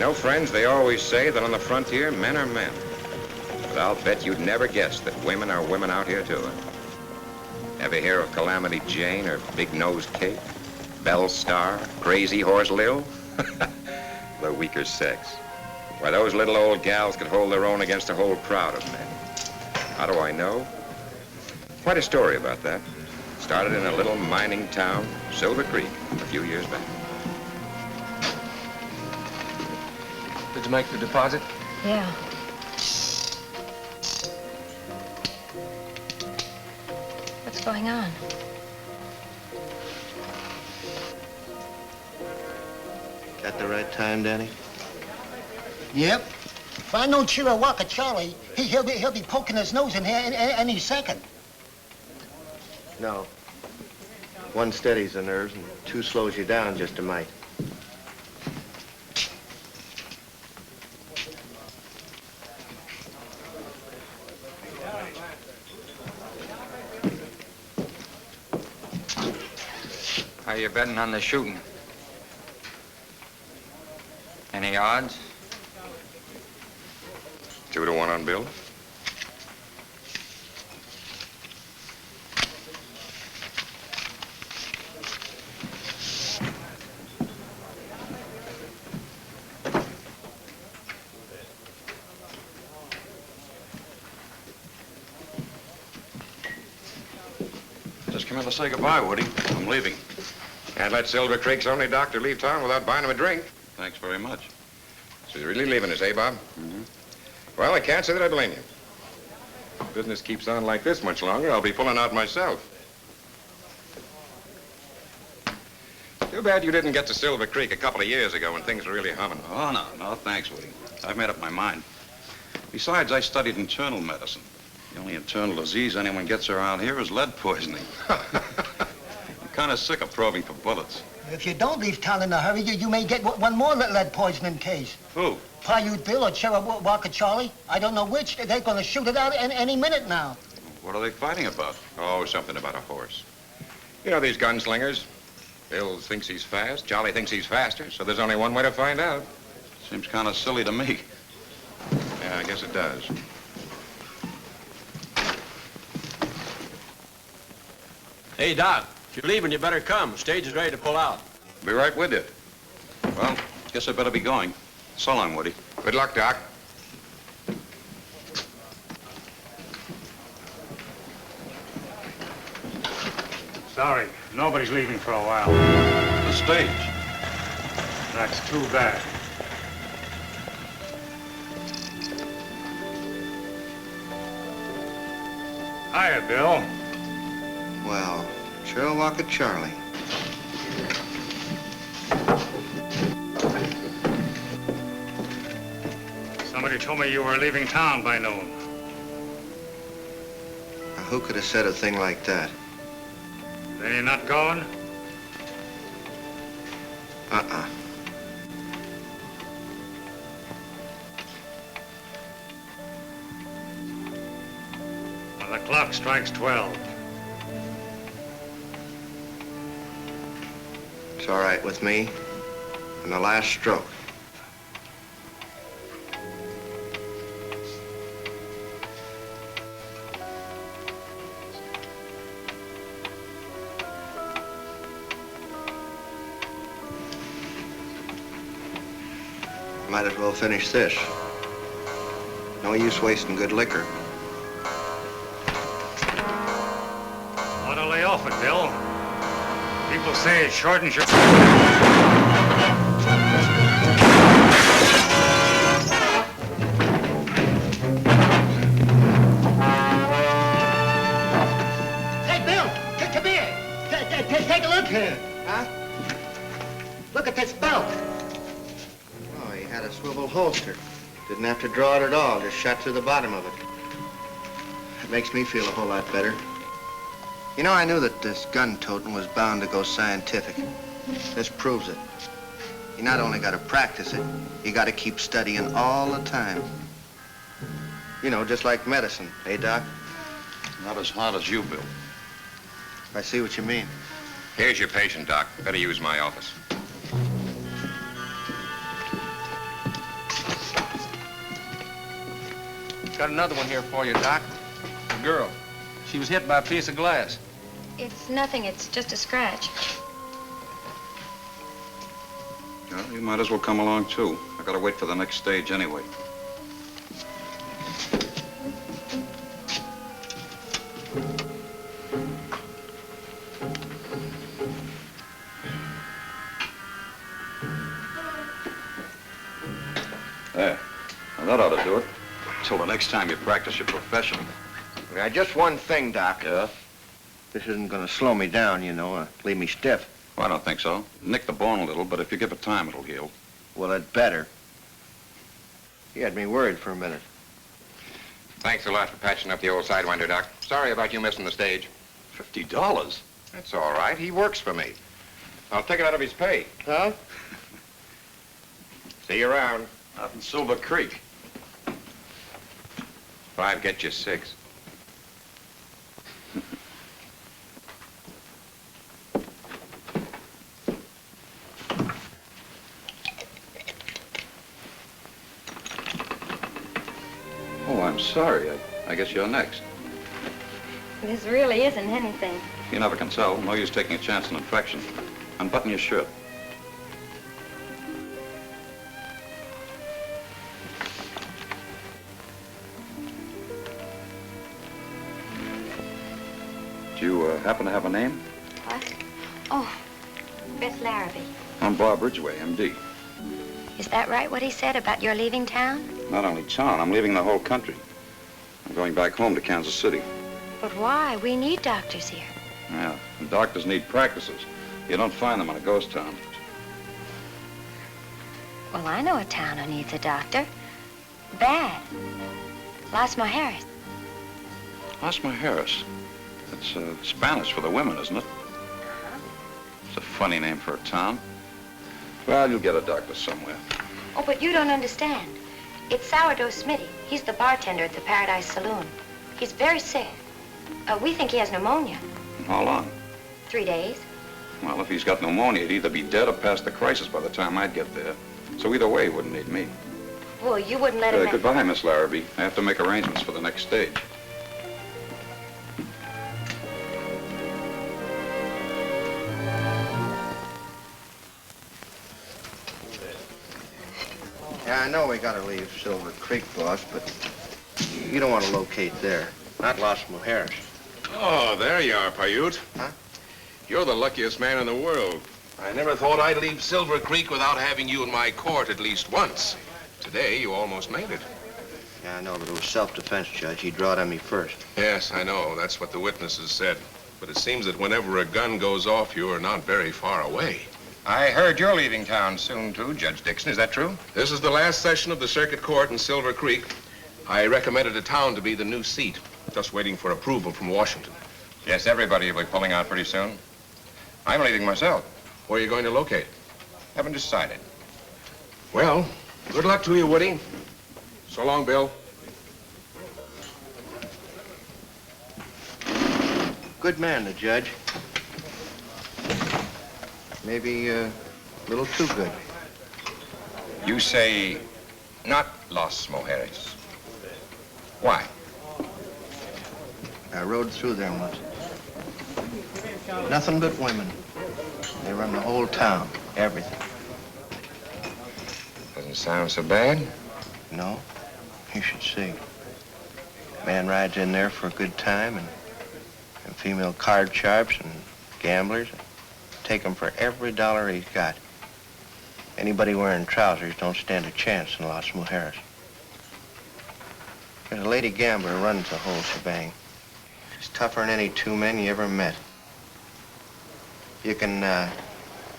know, friends, they always say that on the frontier, men are men. But I'll bet you'd never guess that women are women out here, too. Ever hear of Calamity Jane or Big Nose Kate? Belle Star? Crazy Horse Lil? The weaker sex. Why, those little old gals could hold their own against a whole crowd of men. How do I know? Quite a story about that. Started in a little mining town, Silver Creek, a few years back. Did you make the deposit? Yeah. What's going on? Got the right time, Danny? Yep. If I know Chirawaka Charlie, he'll be poking his nose in here any second. No. One steadies the nerves and two slows you down just a mite. How you betting on the shooting? Any odds? 2 to 1 on Bill. Just come in to say goodbye, Woody. I'm leaving. Can't let Silver Creek's only doctor leave town without buying him a drink. Thanks very much. So you're really leaving us, eh, Bob? Mm-hmm. Well, I can't say that I blame you. If business keeps on like this much longer, I'll be pulling out myself. Too bad you didn't get to Silver Creek a couple of years ago when things were really humming. Oh, no, thanks, Woody. I've made up my mind. Besides, I studied internal medicine. The only internal disease anyone gets around here is lead poisoning. I'm kind of sick of probing for bullets. If you don't leave town in a hurry, you may get one more lead poisoning case. Who? Paiute Bill or Chirawaka Charlie. I don't know which. They're going to shoot it out any minute now. What are they fighting about? Oh, something about a horse. You know these gunslingers. Bill thinks he's fast, Charlie thinks he's faster, so there's only one way to find out. Seems kind of silly to me. Yeah, I guess it does. Hey, Doc, if you're leaving, you better come. Stage is ready to pull out. Be right with you. Well, guess I better be going. So long, Woody. Good luck, Doc. Sorry, nobody's leaving for a while. The stage. That's too bad. Hiya, Bill. Well, Chirawaka Charlie. Somebody told me you were leaving town by noon. Now, who could have said a thing like that? Then you're not going? Uh-uh. Well, the clock strikes 12. It's all right with me. And the last stroke. Might as well finish this. No use wasting good liquor. Ought to lay off it, Bill. People say it shortens your... Hey, Bill, come here. Take a look here. Huh? Look at this belt. Oh, he had a swivel holster. Didn't have to draw it at all, just shot through the bottom of it. It makes me feel a whole lot better. You know, I knew that this gun-toting was bound to go scientific. This proves it. You not only got to practice it, you got to keep studying all the time. You know, just like medicine, eh, Doc? Not as hard as you, Bill. I see what you mean. Here's your patient, Doc. Better use my office. Got another one here for you, Doc. A girl. She was hit by a piece of glass. It's nothing. It's just a scratch. Well, you might as well come along, too. I gotta wait for the next stage anyway. There. Now, that ought to do it. Till the next time you practice your profession. Now, just one thing, Doc. Yeah? This isn't going to slow me down, you know, leave me stiff. Well, I don't think so. Nick the bone a little, but if you give it time, it'll heal. Well, it better. You had me worried for a minute. Thanks a lot for patching up the old Sidewinder, Doc. Sorry about you missing the stage. $50? That's all right. He works for me. I'll take it out of his pay. Huh? See you around. Out in Silver Creek. 5 get you 6. Oh, I'm sorry. I guess you're next. This really isn't anything. You never can tell. No use taking a chance on infection. Unbutton your shirt. Do you happen to have a name? What? Oh, Beth Larrabee. I'm Bob Ridgway, M.D. Is that right, what he said about your leaving town? Not only town, I'm leaving the whole country. I'm going back home to Kansas City. But why? We need doctors here. Yeah, and doctors need practices. You don't find them in a ghost town. Well, I know a town who needs a doctor. Bad. Las Mujeres. Las Mujeres. It's Spanish for the women, isn't it? It's a funny name for a town. Well, you'll get a doctor somewhere. Oh, but you don't understand. It's Sourdough Smitty. He's the bartender at the Paradise Saloon. He's very sick. We think he has pneumonia. How long? 3 days. Well, if he's got pneumonia, he'd either be dead or past the crisis by the time I'd get there. So either way, he wouldn't need me. Well, you wouldn't let him... Goodbye, Miss Larrabee. I have to make arrangements for the next stage. Yeah, I know we got to leave Silver Creek, boss, but you don't want to locate there. Not Las Mujeres. Oh, there you are, Paiute. Huh? You're the luckiest man in the world. I never thought I'd leave Silver Creek without having you in my court at least once. Today, you almost made it. Yeah, I know, but it was self-defense, Judge. He drawed on me first. Yes, I know. That's what the witnesses said. But it seems that whenever a gun goes off, you are not very far away. I heard you're leaving town soon, too, Judge Dixon. Is that true? This is the last session of the circuit court in Silver Creek. I recommended a town to be the new seat. Just waiting for approval from Washington. Yes, everybody will be pulling out pretty soon. I'm leaving myself. Where are you going to locate? Haven't decided. Well, good luck to you, Woody. So long, Bill. Good man, the judge. Maybe a little too good. You say not Las Mujeres. Why? I rode through there once. Nothing but women. They run the whole town, everything. Doesn't sound so bad. No? You should see. Man rides in there for a good time, and female card sharps and gamblers take him for every dollar he's got. Anybody wearing trousers don't stand a chance in Las Mujeres. There's a lady gambler who runs the whole shebang. She's tougher than any 2 men you ever met. You can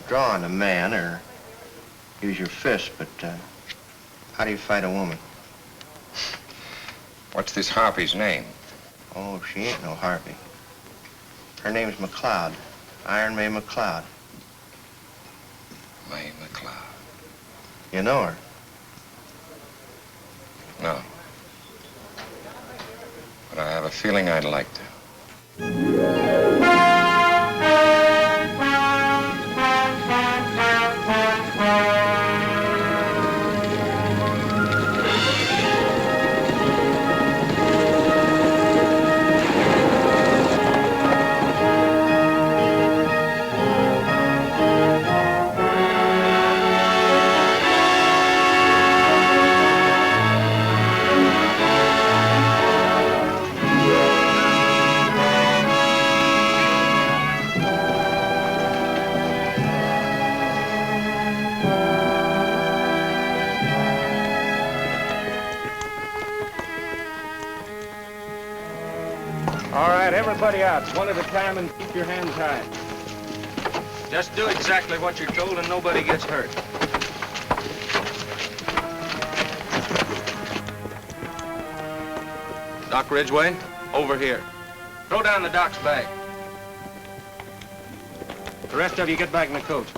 draw on a man or use your fist, but how do you fight a woman? What's this harpy's name? Oh, she ain't no harpy. Her name's McLeod. Iron May McLeod. May McLeod. You know her? No. But I have a feeling I'd like to. All right, everybody out. One at a time and keep your hands high. Just do exactly what you're told and nobody gets hurt. Doc Ridgway, over here. Throw down the doc's bag. The rest of you get back in the coach.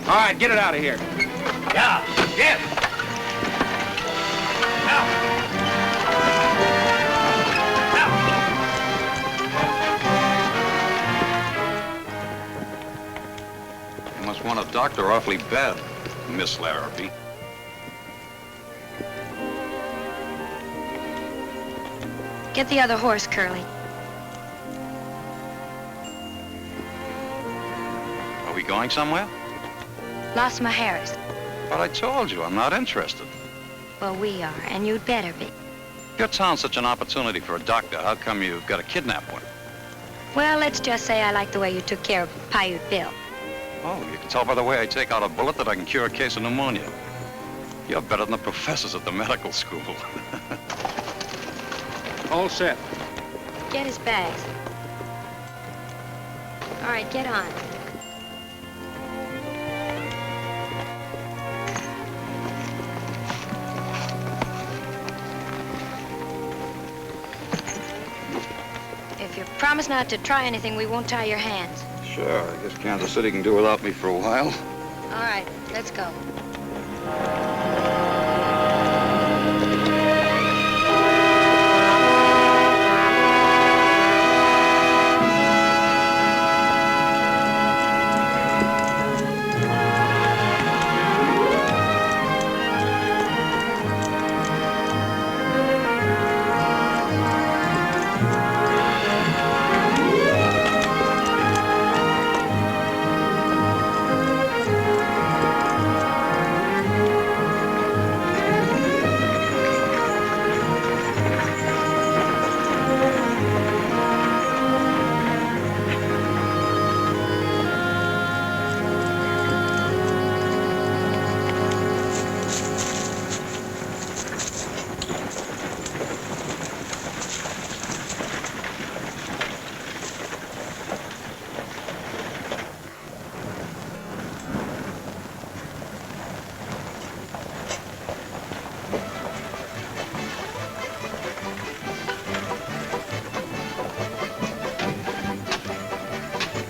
All right, get it out of here. Yeah, get. Now. You must want a doctor awfully bad, Miss Larrabee. Get the other horse, Curly. Are we going somewhere? Los Mujeres. But I told you, I'm not interested. Well, we are, and you'd better be. Your town's such an opportunity for a doctor. How come you've got to kidnap one? Well, let's just say I like the way you took care of Paiute Bill. Oh, you can tell by the way I take out a bullet that I can cure a case of pneumonia. You're better than the professors at the medical school. All set. Get his bags. All right, get on. If you promise not to try anything, we won't tie your hands. Sure, I guess Kansas City can do without me for a while. All right, let's go.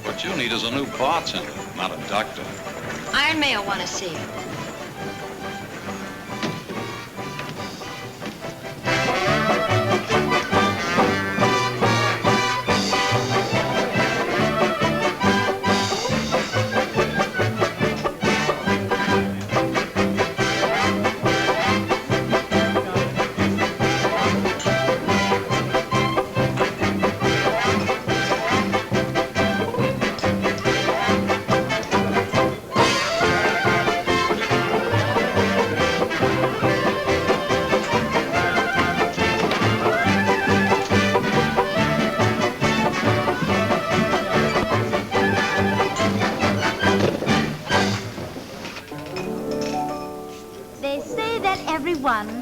What you need is a new bartender, not a doctor. Iron May will want to see you.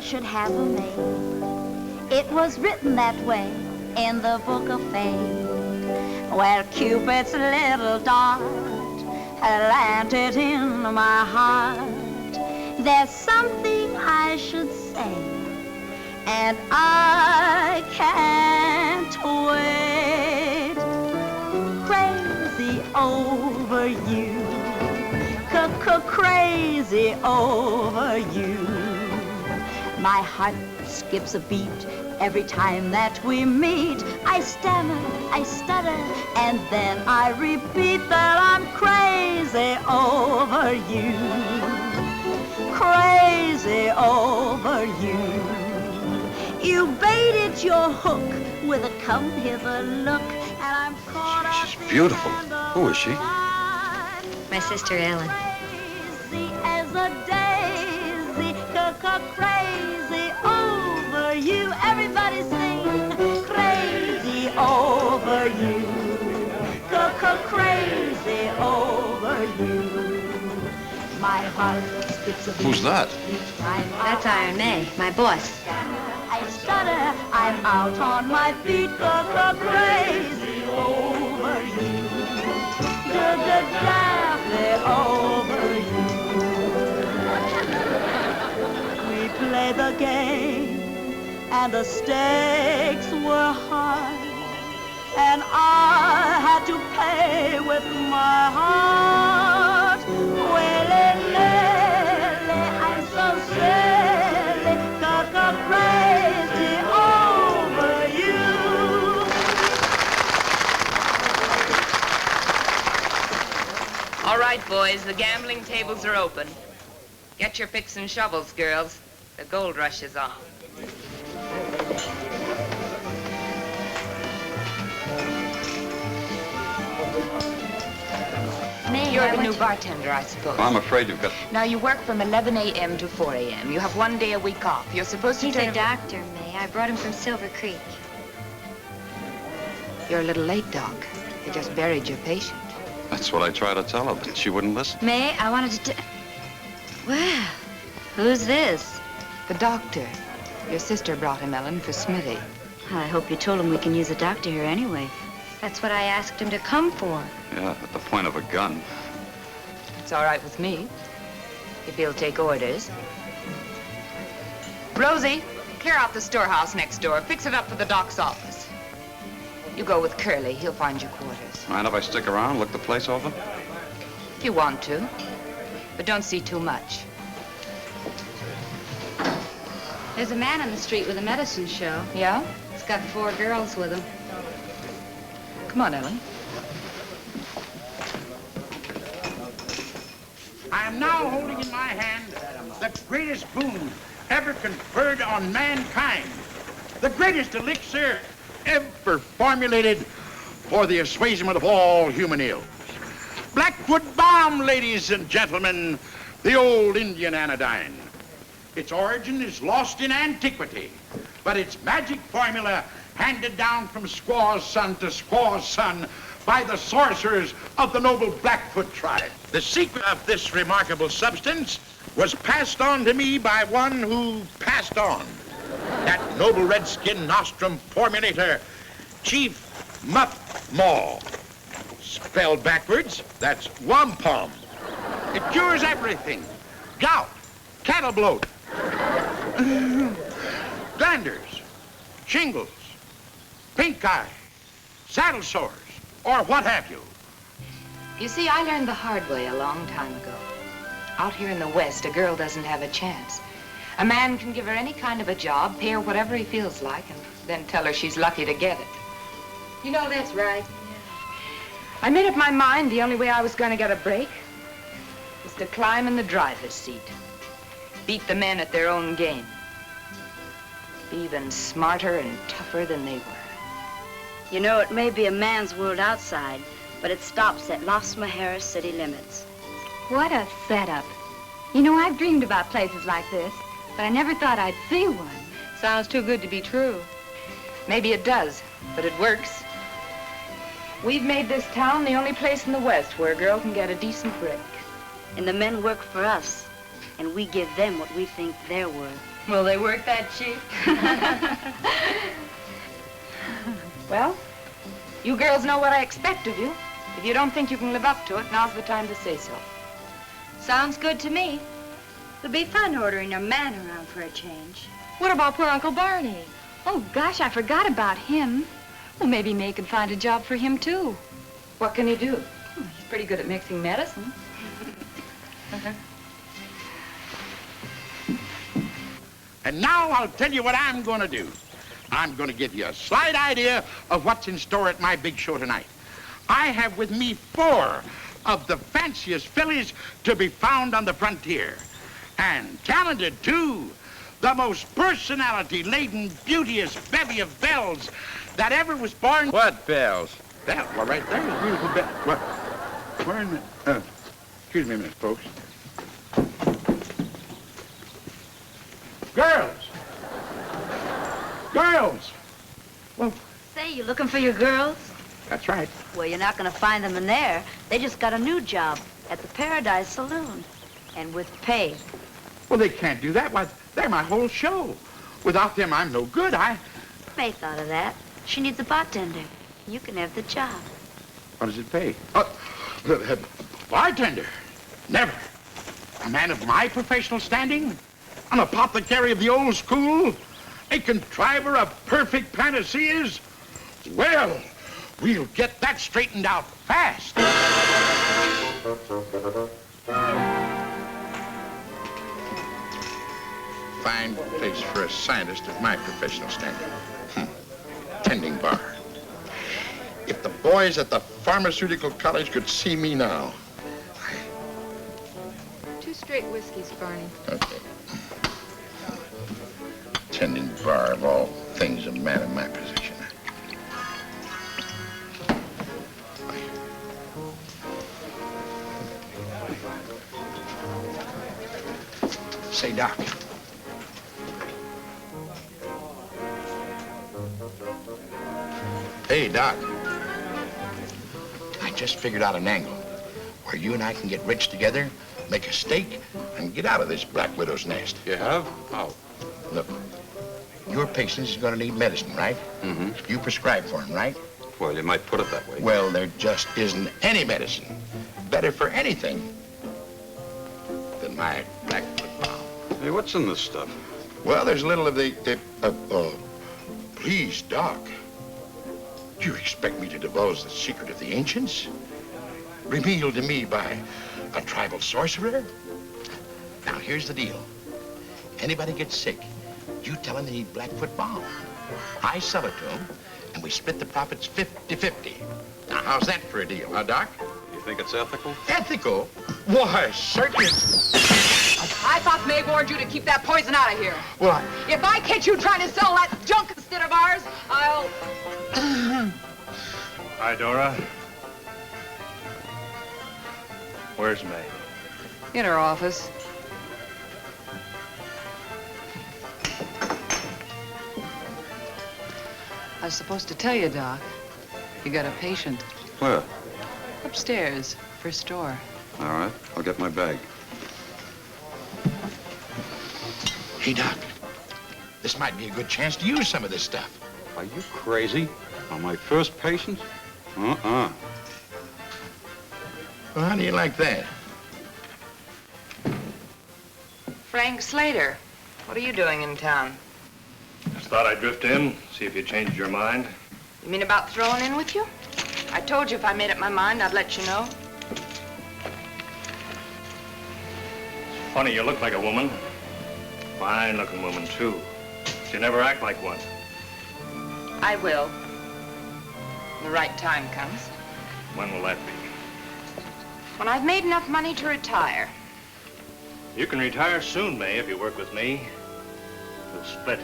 Should have a maid. It was written that way in the book of fate, where Cupid's little dart had landed in my heart. There's something I should say, and I can't wait. Crazy over you, crazy over you. My heart skips a beat every time that we meet. I stammer, I stutter, and then I repeat that I'm crazy over you. Crazy over you. You baited your hook with a come hither look, and I'm caught up. She's beautiful. Who is she? My sister Ellen. Crazy as a daisy, crazy over you. Everybody sing, crazy over you, crazy over you. My heart skips a beat. Who's that? That's Iron May, my boss. I stutter, I'm out on my feet, 'cause I'm crazy over you. Daffy over you. We play the game, and the stakes were high, and I had to pay with my heart. I'm so silly, 'cause I'm crazy over you. All right, boys, the gambling tables are open. Get your picks and shovels, girls. The gold rush is on. You're the new bartender, I suppose. I'm afraid you've got... Now, you work from 11 a.m. to 4 a.m. You have 1 day a week off. You're supposed to He's turn... a doctor, May. I brought him from Silver Creek. You're a little late, Doc. You just buried your patient. That's what I tried to tell her, but she wouldn't listen. May, I wanted to Well, who's this? The doctor. Your sister brought him, Ellen, for Smitty. I hope you told him we can use a doctor here anyway. That's what I asked him to come for. Yeah, at the point of a gun. It's all right with me, if he'll take orders. Rosie, clear out the storehouse next door. Fix it up for the doc's office. You go with Curly. He'll find your quarters. Mind if I stick around, look the place over? If you want to, but don't see too much. There's a man on the street with a medicine show. Yeah? He's got 4 girls with him. Come on, Ellen. I am now holding in my hand the greatest boon ever conferred on mankind. The greatest elixir ever formulated for the assuagement of all human ills. Blackwood Balm, ladies and gentlemen, the old Indian anodyne. Its origin is lost in antiquity, but its magic formula handed down from squaw's son to squaw's son by the sorcerers of the noble Blackfoot tribe. The secret of this remarkable substance was passed on to me by one who passed on. That noble redskin nostrum formulator, Chief Muff Maw. Spelled backwards, that's wampum. It cures everything. Gout, cattle bloat, glanders, shingles, pink eye, saddle sores, or what have you. You see, I learned the hard way a long time ago. Out here in the West, a girl doesn't have a chance. A man can give her any kind of a job, pay her whatever he feels like, and then tell her she's lucky to get it. You know that's right. I made up my mind the only way I was going to get a break was to climb in the driver's seat. Beat the men at their own game. Be even smarter and tougher than they were. You know, it may be a man's world outside, but it stops at Las Mujeres city limits. What a setup. You know, I've dreamed about places like this, but I never thought I'd see one. Sounds too good to be true. Maybe it does, but it works. We've made this town the only place in the West where a girl can get a decent break. And the men work for us, and we give them what we think they're worth. Will they work that cheap? Well, you girls know what I expect of you. If you don't think you can live up to it, now's the time to say so. Sounds good to me. It'll be fun ordering a man around for a change. What about poor Uncle Barney? Oh, gosh, I forgot about him. Well, maybe May could find a job for him, too. What can he do? He's pretty good at mixing medicine. And now I'll tell you what I'm going to do. I'm going to give you a slight idea of what's in store at my big show tonight. I have with me 4 of the fanciest fillies to be found on the frontier. And talented, too. The most personality-laden, beauteous bevy of belles that ever was born. What bells? That, well, right there is beautiful belle. What? Where in the... excuse me a minute, folks. Girls! Girls! Well... Say, you looking for your girls? That's right. Well, you're not going to find them in there. They just got a new job at the Paradise Saloon. And with pay. Well, they can't do that. Why, they're my whole show. Without them, I'm no good. May thought of that. She needs a bartender. You can have the job. What does it pay? Bartender? Never. A man of my professional standing? An apothecary of the old school? A contriver of perfect panaceas? Well, we'll get that straightened out fast. Fine place for a scientist of my professional standing. Tending bar. If the boys at the pharmaceutical college could see me now. 2 straight whiskeys, Barney. Okay. Tending bar of all things, a man in my position. Say, Doc. Hey, Doc. I just figured out an angle where you and I can get rich together, make a stake, and get out of this Black Widow's nest. You have? How? Look, your patient is going to need medicine, right? Mm-hmm. You prescribe for him, right? Well, you might put it that way. Well, there just isn't any medicine better for anything than my Blackwood bomb. Hey, what's in this stuff? Well, there's a little of the please, Doc. Do you expect me to divulge the secret of the ancients? Revealed to me by a tribal sorcerer? Now, here's the deal. Anybody gets sick, you tell them they need Blackfoot balm. I sell it to them, and we split the profits 50-50. Now, how's that for a deal, huh, Doc? You think it's ethical? Ethical? Why, certainly. I thought May warned you to keep that poison out of here. Well, If I catch you trying to sell that junk instead of ours, I'll... Hi, Dora. Where's May? In her office. I was supposed to tell you, Doc. You got a patient. Where? Upstairs, first door. All right, I'll get my bag. Hey, Doc, this might be a good chance to use some of this stuff. Are you crazy? On my first patient? Uh-uh. Well, how do you like that? Frank Slater, what are you doing in town? Just thought I'd drift in, see if you changed your mind. You mean about throwing in with you? I told you if I made up my mind, I'd let you know. It's funny, you look like a woman. Fine-looking woman, too. But you never act like one. I will. When the right time comes. When will that be? When I've made enough money to retire. You can retire soon, May, if you work with me. We'll split.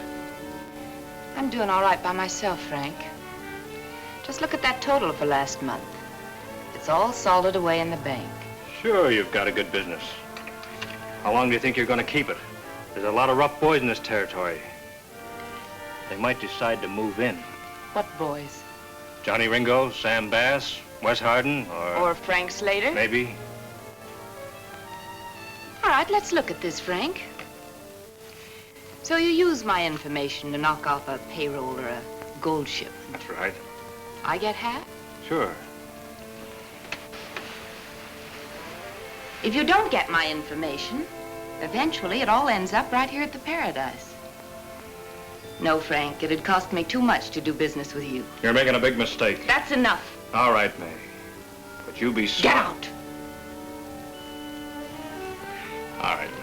I'm doing all right by myself, Frank. Just look at that total for last month. It's all salted away in the bank. Sure, you've got a good business. How long do you think you're going to keep it? There's a lot of rough boys in this territory. They might decide to move in. What boys? Johnny Ringo, Sam Bass, Wes Hardin, Or Frank Slater? Maybe. All right, let's look at this, Frank. So you use my information to knock off a payroll or a gold ship. That's right. I get half? Sure. If you don't get my information, eventually it all ends up right here at the Paradise. No, Frank, it'd cost me too much to do business with you. You're making a big mistake. That's enough. All right, May. But you be smart. Get out. All right, May.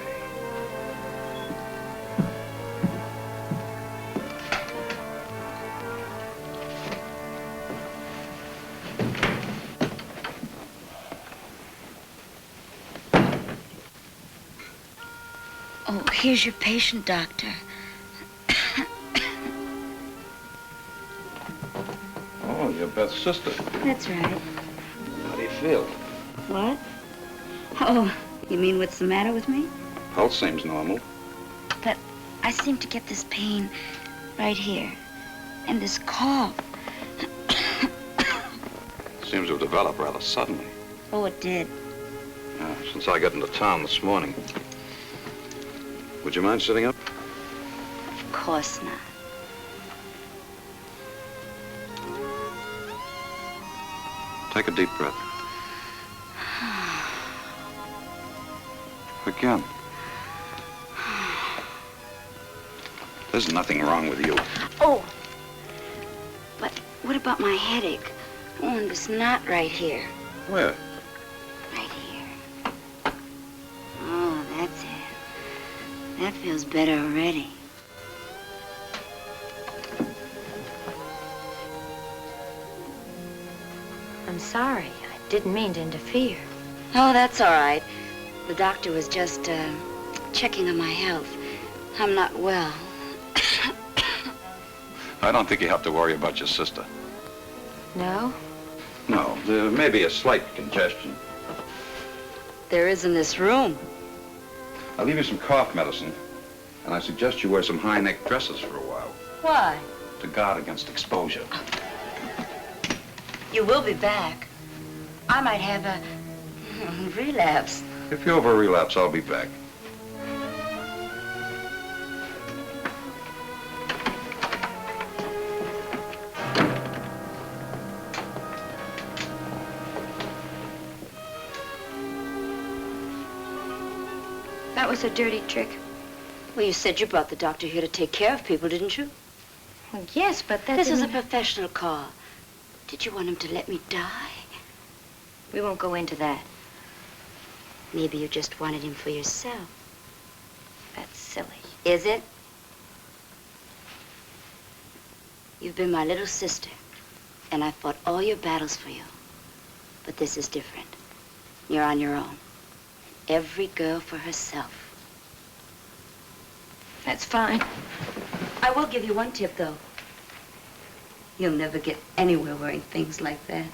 Oh, here's your patient, Doctor. Oh, you're Beth's sister. That's right. How do you feel? What? Oh, you mean what's the matter with me? Pulse seems normal. But I seem to get this pain right here. And this cough. Seems to have developed rather suddenly. Oh, it did. Since I got into town this morning. Would you mind sitting up? Of course not. Take a deep breath. Again. There's nothing wrong with you. Oh, but what about my headache? Oh, and this knot right here. Where? Right here. Oh, that's it. That feels better already. I'm sorry. I didn't mean to interfere. Oh, that's all right. The doctor was just checking on my health. I'm not well. I don't think you have to worry about your sister. No? No, there may be a slight congestion. There is in this room. I'll leave you some cough medicine, and I suggest you wear some high-neck dresses for a while Why? to guard against exposure. You will be back. I might have a relapse. If you have a relapse, I'll be back. That was a dirty trick. Well, you said you brought the doctor here to take care of people, didn't you? Well, yes, but that This is a didn't- professional call. Did you want him to let me die? We won't go into that. Maybe you just wanted him for yourself. That's silly. Is it? You've been my little sister, and I fought all your battles for you. But this is different. You're on your own. Every girl for herself. That's fine. I will give you one tip, though. You'll never get anywhere wearing things like that.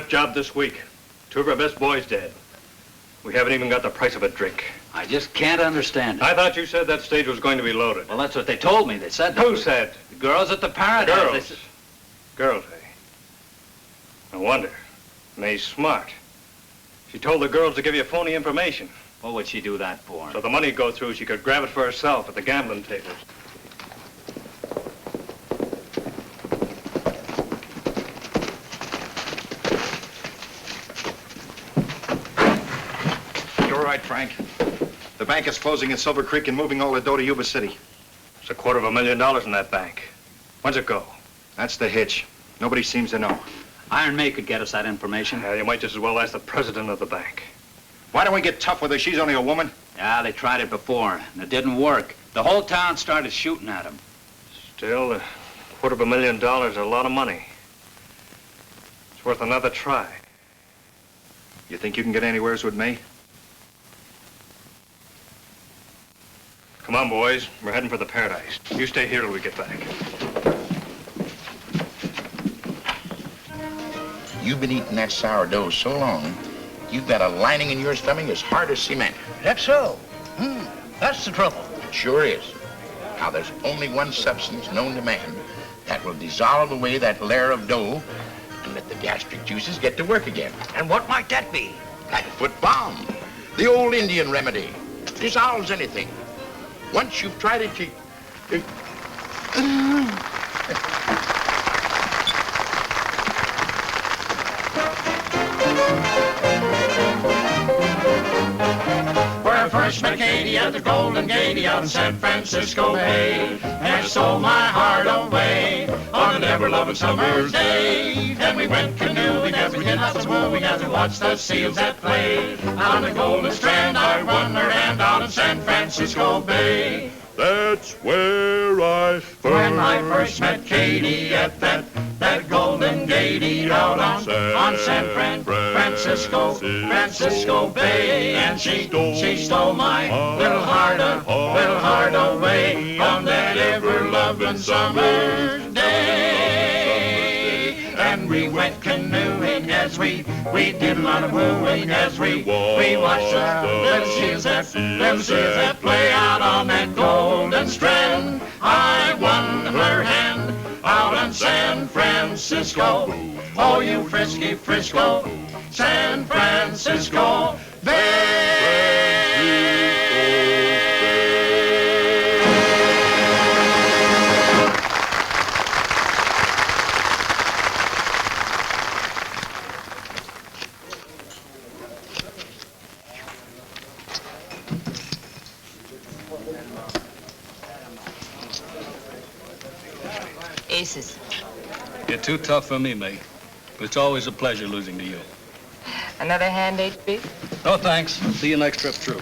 Job this week. 2 of our best boys dead. We haven't even got the price of a drink. I just can't understand it. I thought you said that stage was going to be loaded. Well, that's what they told me. They said that. Who said? The girls at the Paradise. Girls. They said- Girls, eh? No wonder. May's smart. She told the girls to give you phony information. What would she do that for? So the money'd go through, she could grab it for herself at the gambling tables. You're right, Frank. The bank is closing in Silver Creek and moving all the dough to Yuba City. It's $250,000 in that bank. When's it go? That's the hitch. Nobody seems to know. Iron May could get us that information. Yeah, you might just as well ask the president of the bank. Why don't we get tough with her? She's only a woman. Yeah, they tried it before, and it didn't work. The whole town started shooting at him. Still, $250,000 is a lot of money. It's worth another try. You think you can get anywheres with me? Come on, boys. We're heading for the Paradise. You stay here till we get back. You've been eating that sourdough so long, you've got a lining in your stomach as hard as cement. That's so. That's the trouble. It sure is. Now, there's only one substance known to man that will dissolve away that layer of dough and let the gastric juices get to work again. And what might that be? Blackfoot balm. The old Indian remedy. Dissolves anything. Once you've tried it, Where first first met Katie at the Golden Gate out in San Francisco Bay. And stole my heart away on an ever-loving summer's day. And we went canoeing as we did lots of wooing as we watched the seals at play. On the Golden Strand I won her hand out in San Francisco Bay. That's where I When I first met Katie at that Golden Gate out on San Francisco Bay. And she stole my little heart away on that ever-loving summer's day. And we went canoeing as we did a lot of wooing as we watched the little seals that play out on that Golden Strand. I won her hand out in San Francisco. Oh, you frisky Frisco, San Francisco Bay. Aces. You're too tough for me, May. It's always a pleasure losing to you. Another hand, HB? No, thanks. See you next trip through.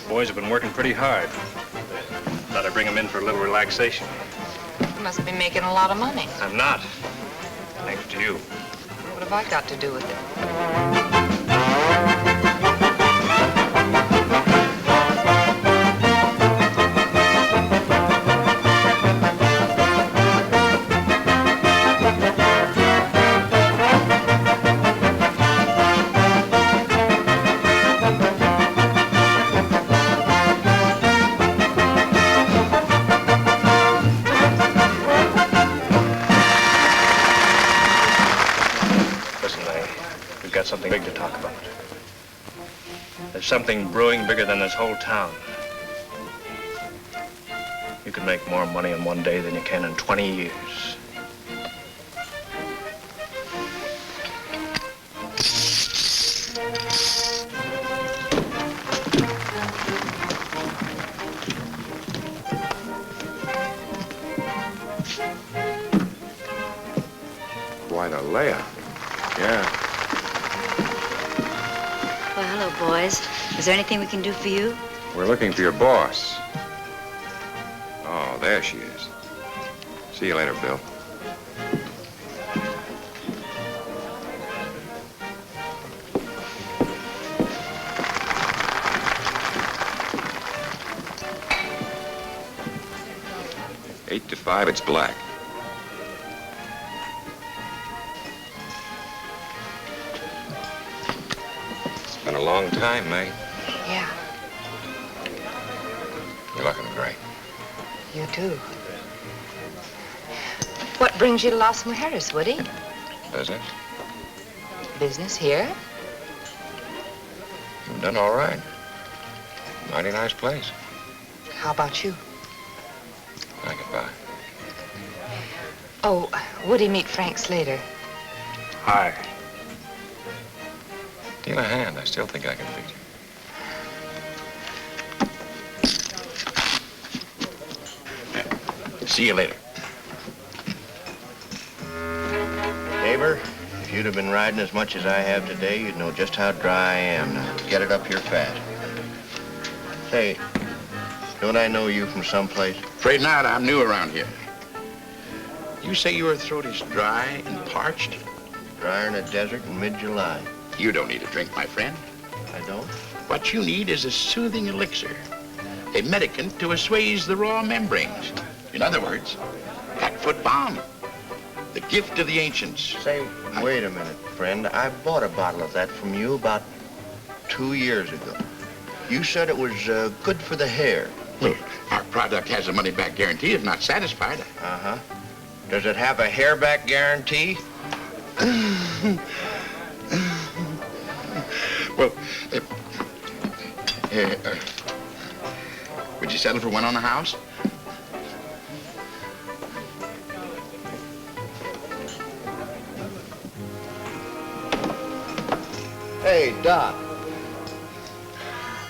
Boys have been working pretty hard. Thought I'd bring them in for a little relaxation. You must be making a lot of money. I'm not. Thanks to you. What have I got to do with it? Something big to talk about. There's something brewing bigger than this whole town. You can make more money in one day than you can in 20 years. Quite a layup. Yeah. Well, hello, boys. Is there anything we can do for you? We're looking for your boss. Oh, there she is. See you later, Bill. Eight to 5, it's black. Been a long time, May. Yeah, You're looking great. you too. What brings you to Los Mujeres, Woody? Business? Business here? You've done all right. Mighty nice place. How about you? I get by. Oh, Woody, meet Frank Slater. Hi. Deal a hand. I still think I can beat you. See you later. Neighbor, if you'd have been riding as much as I have today, you'd know just how dry I am. Now, get it up here fast. Say, don't I know you from someplace? Afraid not. I'm new around here. You say your throat is dry and parched? Drier in a desert in mid-July. You don't need a drink, my friend. I don't? What you need is a soothing elixir, a medicament to assuage the raw membranes. In other words, Blackfoot Balm. The gift of the ancients. Say, wait a minute, friend. I bought a bottle of that from you about 2 years ago. You said it was good for the hair. Well, our product has a money-back guarantee if not satisfied. Uh-huh. Does it have a hair-back guarantee? Well, would you settle for one on the house? Hey, Doc.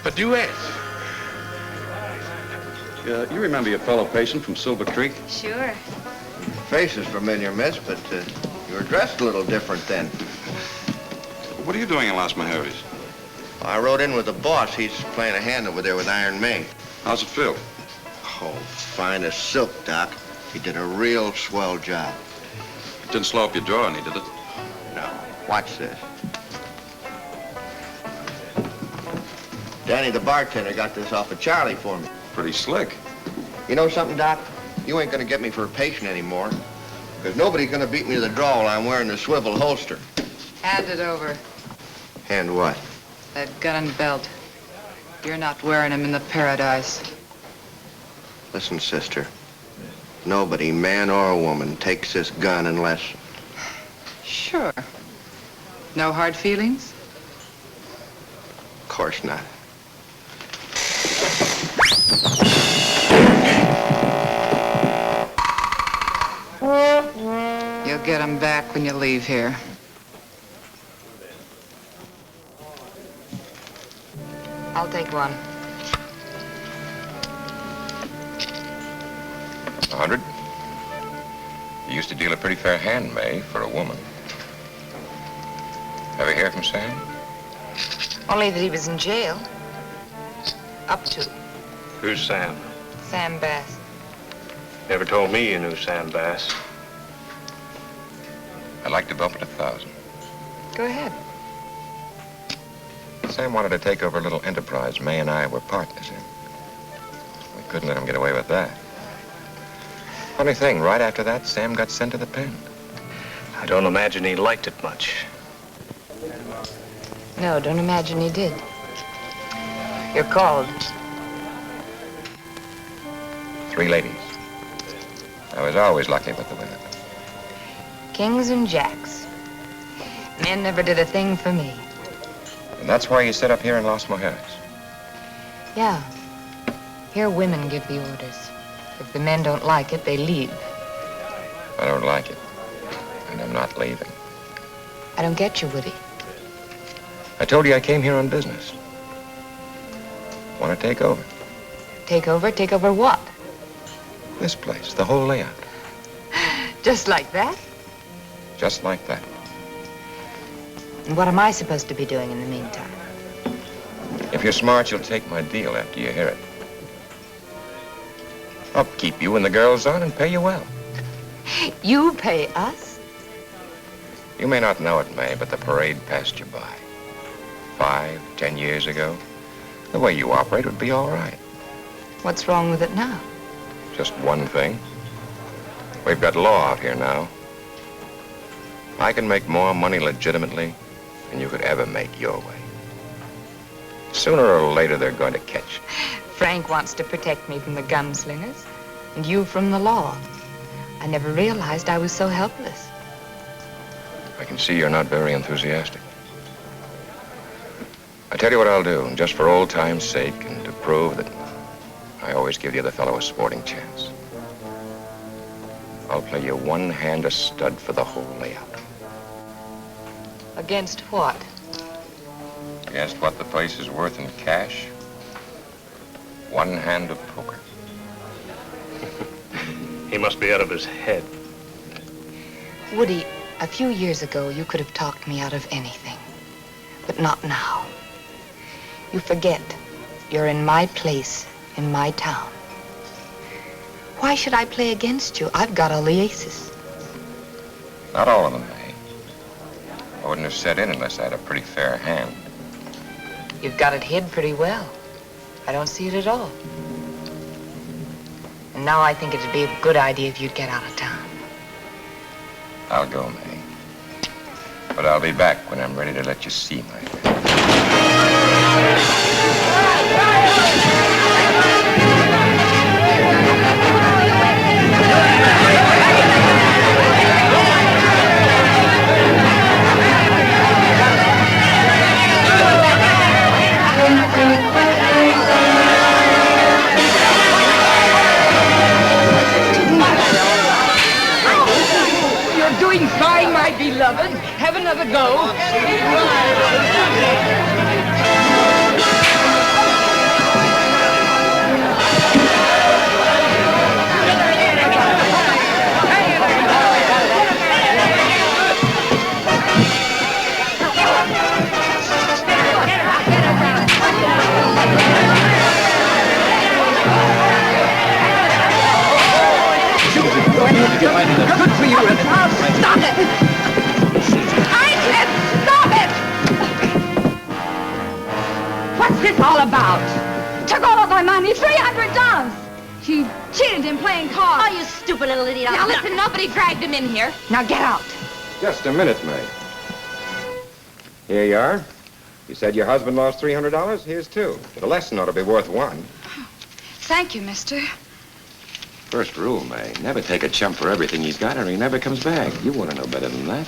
A duet. You remember your fellow patient from Silver Creek? Sure. Face is familiar, miss, but you were dressed a little different then. What are you doing in Las Mujeres? I rode in with the boss. He's playing a hand over there with Iron May. How's it feel? Oh, fine as silk, Doc. He did a real swell job. It didn't slow up your jaw any, did it? No. Watch this. Danny, the bartender, got this off of Charlie for me. Pretty slick. You know something, Doc? You ain't gonna get me for a patient anymore. Because nobody's gonna beat me to the draw while I'm wearing the swivel holster. Hand it over. And what? That gun and belt. You're not wearing them in the Paradise. Listen, sister. Nobody, man or woman, takes this gun unless... Sure. No hard feelings? Of course not. You'll get them back when you leave here. I'll take one. 100? You used to deal a pretty fair hand, May, for a woman. Ever hear from Sam? Only that he was in jail. Up to. Who's Sam? Sam Bass. Never told me you knew Sam Bass. I'd like to bump it 1,000. Go ahead. Sam wanted to take over a little enterprise May and I were partners in. We couldn't let him get away with that. Funny thing, right after that, Sam got sent to the pen. I don't imagine he liked it much. No, don't imagine he did. You're called. 3 ladies. I was always lucky with the women. Kings and jacks. Men never did a thing for me. And that's why you set up here in Las Mujeres. Yeah. Here women give the orders. If the men don't like it, they leave. I don't like it. And I'm not leaving. I don't get you, Woody. I told you I came here on business. Want to take over. Take over? Take over what? This place, the whole layout. Just like that? Just like that. And what am I supposed to be doing in the meantime? If you're smart, you'll take my deal after you hear it. I'll keep you and the girls on and pay you well. You pay us? You may not know it, May, but the parade passed you by. 5, 10 years ago. The way you operate would be all right. What's wrong with it now? Just one thing. We've got law out here now. I can make more money legitimately than you could ever make your way. Sooner or later, they're going to catch you. Frank wants to protect me from the gunslingers, and you from the law. I never realized I was so helpless. I can see you're not very enthusiastic. I tell you what I'll do, just for old time's sake and to prove that I always give the other fellow a sporting chance. I'll play you one hand a stud for the whole layout. Against what? Against what the place is worth in cash? One hand of poker. He must be out of his head. Woody, a few years ago, you could have talked me out of anything. But not now. You forget you're in my place, in my town. Why should I play against you? I've got all the aces. Not all of them, May. I wouldn't have set in unless I had a pretty fair hand. You've got it hid pretty well. I don't see it at all. And now I think it'd be a good idea if you'd get out of town. I'll go, May. But I'll be back when I'm ready to let you see my face. You're doing fine, my beloved. Have another go. Good for you. Stop it! I said stop it! What's this all about? Took all of my money, $300. She cheated in playing cards. Oh, you stupid little idiot. Now listen, nobody dragged him in here. Now get out. Just a minute, May. Here you are. You said your husband lost $300? Here's two. The lesson ought to be worth one. Thank you, mister. First rule, May, never take a chump for everything he's got or he never comes back. You want to know better than that.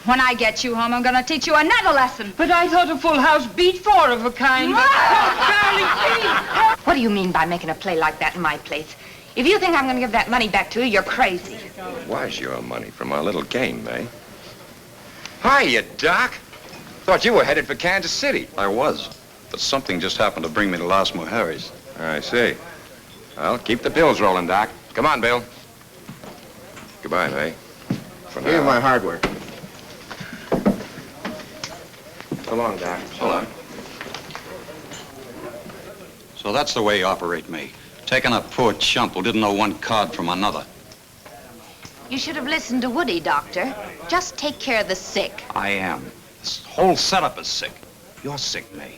When I get you home, I'm going to teach you another lesson. But I thought a full house beat 4 of a kind. What do you mean by making a play like that in my place? If you think I'm going to give that money back to you, you're crazy. It was your money from our little game, May. Hiya, Doc. Thought you were headed for Kansas City. I was, but something just happened to bring me to Las Mujeres. I see. Well, keep the bills rolling, Doc. Come on, Bill. Goodbye, May. For now. Here's my hardware. So long, Doc. So long. So that's the way you operate me. Taking a poor chump who didn't know one card from another. You should have listened to Woody, Doctor. Just take care of the sick. I am. This whole setup is sick. You're sick, May.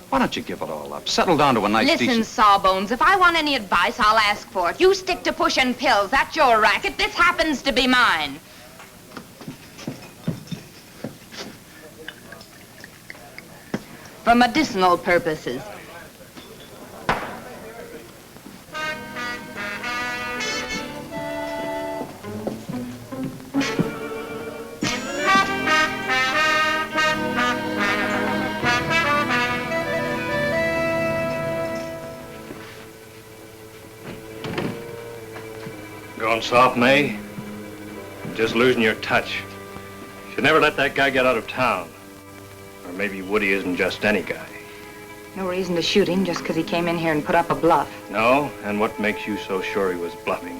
Why don't you give it all up? Settle down to a nice, Listen, decent... Sawbones, if I want any advice, I'll ask for it. You stick to pushing pills. That's your racket. This happens to be mine. For medicinal purposes. Going soft, May? Just losing your touch. Should never let that guy get out of town. Or maybe Woody isn't just any guy. No reason to shoot him just because he came in here and put up a bluff. No? And what makes you so sure he was bluffing?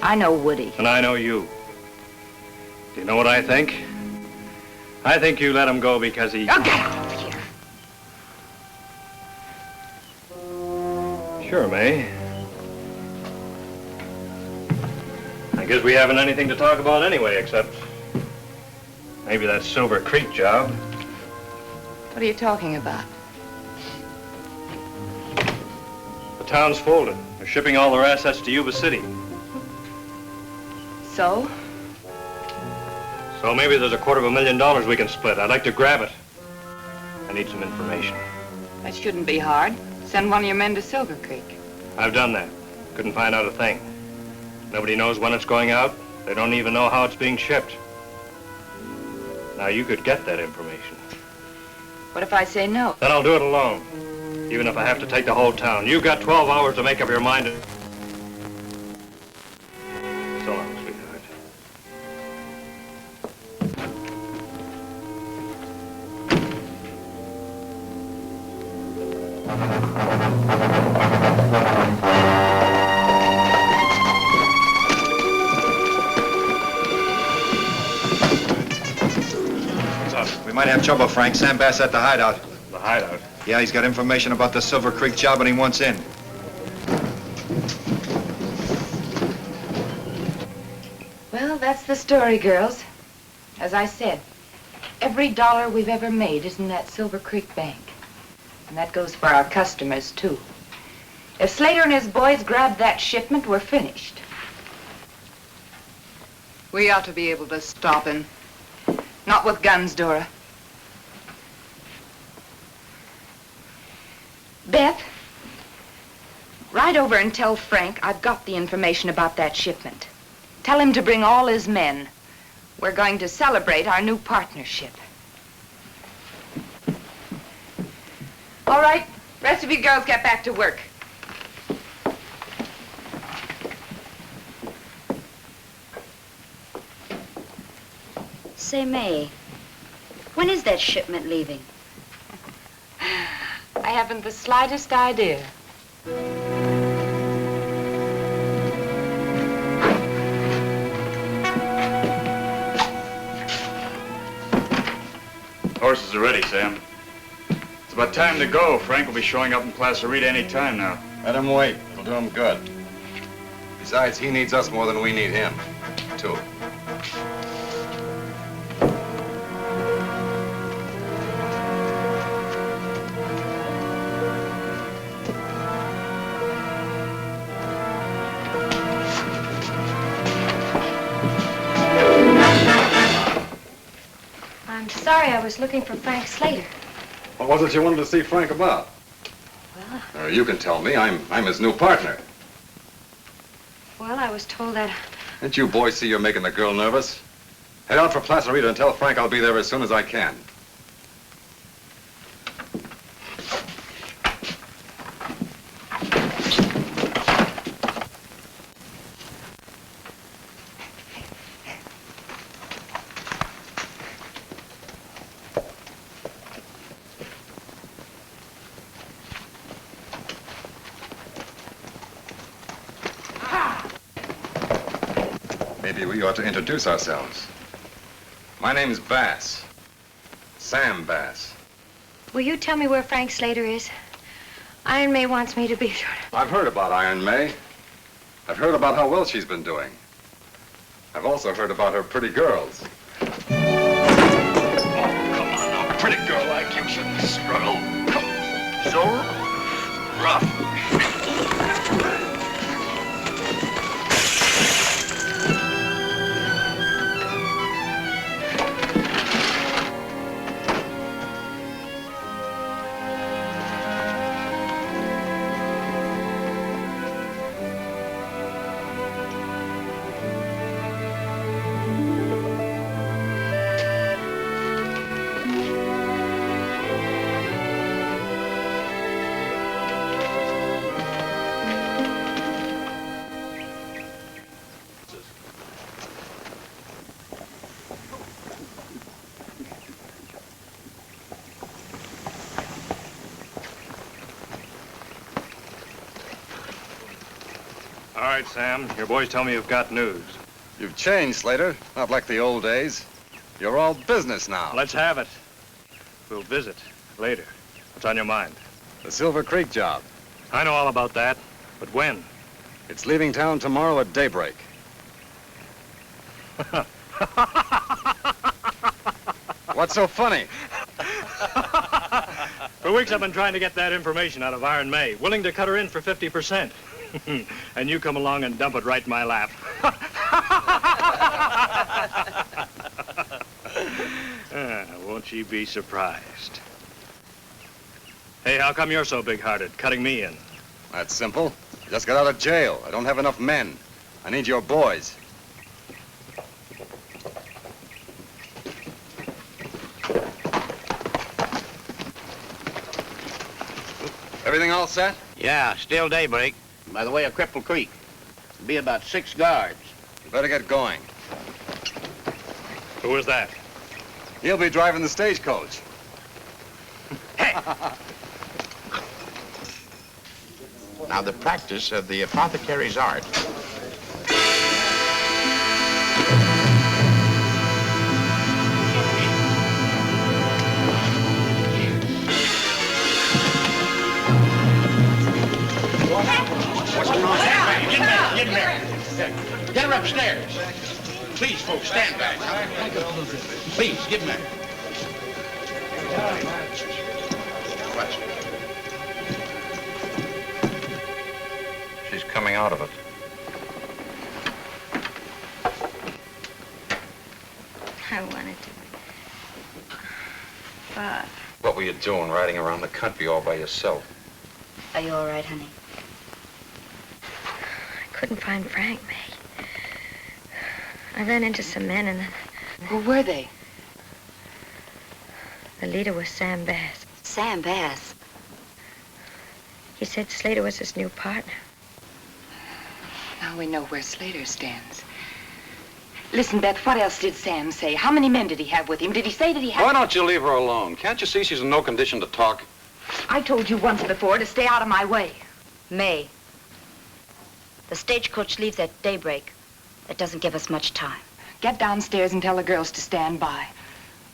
I know Woody. And I know you. Do you know what I think? I think you let him go because he... Oh, get out of here! Sure, May. I guess we haven't anything to talk about anyway, except maybe that Silver Creek job. What are you talking about? The town's folded. They're shipping all their assets to Yuba City. So? So maybe there's $250,000 we can split. I'd like to grab it. I need some information. That shouldn't be hard. Send one of your men to Silver Creek. I've done that. Couldn't find out a thing. Nobody knows when it's going out. They don't even know how it's being shipped. Now, you could get that information. What if I say no? Then I'll do it alone, even if I have to take the whole town. You've got 12 hours to make up your mind. So long, sweetheart. We might have trouble, Frank. Sam Bass at the hideout. The hideout? Yeah, he's got information about the Silver Creek job and he wants in. Well, that's the story, girls. As I said, every dollar we've ever made is in that Silver Creek bank. And that goes for our customers, too. If Slater and his boys grab that shipment, we're finished. We ought to be able to stop him. Not with guns, Dora. Beth, ride over and tell Frank I've got the information about that shipment. Tell him to bring all his men. We're going to celebrate our new partnership. All right, rest of you girls get back to work. Say, May, when is that shipment leaving? I haven't the slightest idea. Horses are ready, Sam. It's about time to go. Frank will be showing up in Plaza Rita any time now. Let him wait. It'll do him good. Besides, he needs us more than we need him, too. I'm sorry, I was looking for Frank Slater. What was it you wanted to see Frank about? Well, You can tell me. I'm his new partner. well, I was told that... Didn't you boys see you're making the girl nervous? Head out for Plaza Rita and tell Frank I'll be there as soon as I can. Maybe we ought to introduce ourselves. My name's Bass. Sam Bass. Will you tell me where Frank Slater is? Iron May wants me to be sure. I've heard about Iron May. I've heard about how well she's been doing. I've also heard about her pretty girls. Oh, come on now. A pretty girl like you shouldn't struggle. So rough. All right, Sam. Your boys tell me you've got news. You've changed, Slater. Not like the old days. You're all business now. Let's have it. We'll visit later. What's on your mind? The Silver Creek job. I know all about that, but when? It's leaving town tomorrow at daybreak. What's so funny? For weeks I've been trying to get that information out of Iron May, willing to cut her in for 50%. And you come along and dump it right in my lap. Won't you be surprised? Hey, how come you're so big-hearted, cutting me in? That's simple. I just got out of jail. I don't have enough men. I need your boys. Everything all set? Yeah, still daybreak. By the way of Cripple Creek. It'll be about 6 guards. You better get going. Who is that? He'll be driving the stagecoach. Hey! Now, the practice of the apothecary's art. What's going on? Get back, get back. Get her upstairs. Please, folks, stand back. Please, get back. She's coming out of it. I wanted to. Bob. What were you doing riding around the country all by yourself? Are you all right, honey? I couldn't find Frank, May. I ran into some men and then... Who were they? The leader was Sam Bass. Sam Bass? He said Slater was his new partner. Now we know where Slater stands. Listen, Beth, what else did Sam say? How many men did he have with him? Did he say that he had... Why don't you leave her alone? Can't you see she's in no condition to talk? I told you once before to stay out of my way. May. The stagecoach leaves at daybreak. That doesn't give us much time. Get downstairs and tell the girls to stand by.